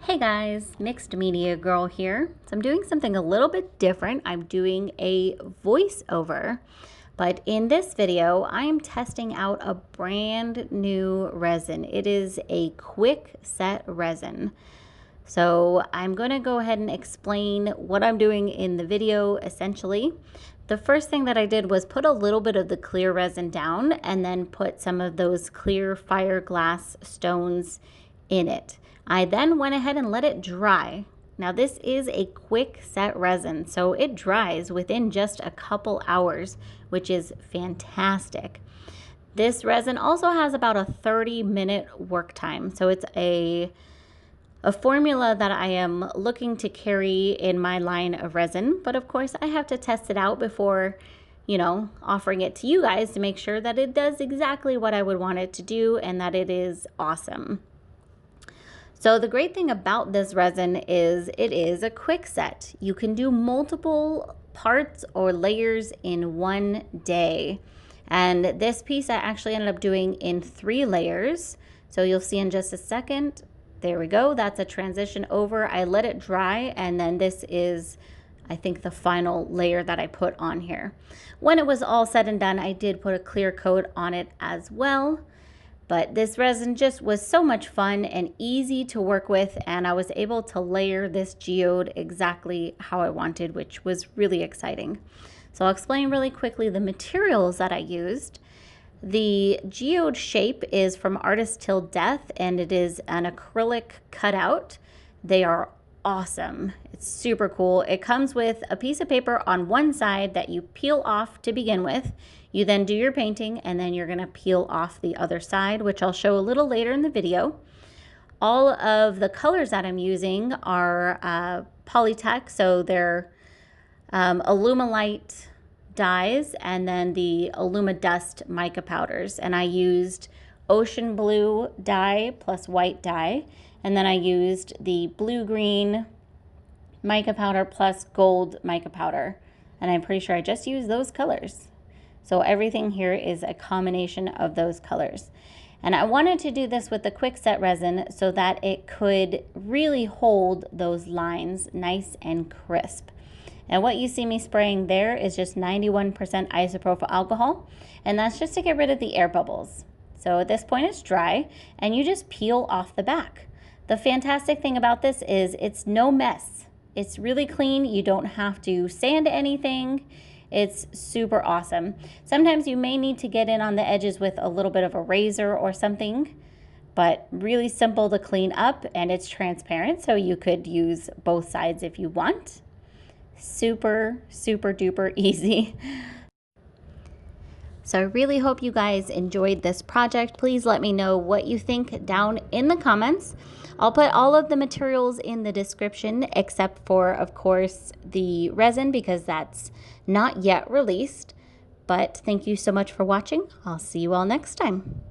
Hey guys, Mixed Media Girl here. So I'm doing something a little bit different. I'm doing a voiceover, but in this video, I am testing out a brand new resin. It is a quick set resin. So I'm going to go ahead and explain what I'm doing in the video essentially. The first thing that I did was put a little bit of the clear resin down and then put some of those clear fire glass stones in it. I then went ahead and let it dry. Now this is a quick set resin, so it dries within just a couple hours, which is fantastic. This resin also has about a 30-minute work time, so it's a formula that I am looking to carry in my line of resin, but of course I have to test it out before, offering it to you guys to make sure that it does exactly what I would want it to do and that it is awesome. So the great thing about this resin is it is a quick set. You can do multiple parts or layers in one day. And this piece I actually ended up doing in 3 layers. So you'll see in just a second. There we go. That's a transition over. I let it dry, and then this is, I think, the final layer that I put on here. When it was all said and done, I did put a clear coat on it as well. But this resin just was so much fun and easy to work with, and I was able to layer this geode exactly how I wanted, which was really exciting. So I'll explain really quickly the materials that I used. The geode shape is from Artist Till Death, and it is an acrylic cutout. They are awesome. It's super cool. It comes with a piece of paper on one side that you peel off to begin with. You then do your painting, and then you're going to peel off the other side, which I'll show a little later in the video. All of the colors that I'm using are Polytech, so they're Alumilite dyes and then the Alumidust mica powders. And I used ocean blue dye plus white dye. And then I used the blue-green mica powder plus gold mica powder. And I'm pretty sure I just used those colors. So everything here is a combination of those colors. And I wanted to do this with the quick set resin so that it could really hold those lines nice and crisp. And what you see me spraying there is just 91% isopropyl alcohol. And that's just to get rid of the air bubbles. So at this point it's dry, and you just peel off the back. The fantastic thing about this is it's no mess. It's really clean. You don't have to sand anything. It's super awesome. Sometimes you may need to get in on the edges with a little bit of a razor or something, but really simple to clean up, and it's transparent, so you could use both sides if you want. Super, super duper easy. So I really hope you guys enjoyed this project. Please let me know what you think down in the comments. I'll put all of the materials in the description except for, of course, the resin because that's not yet released. But thank you so much for watching. I'll see you all next time.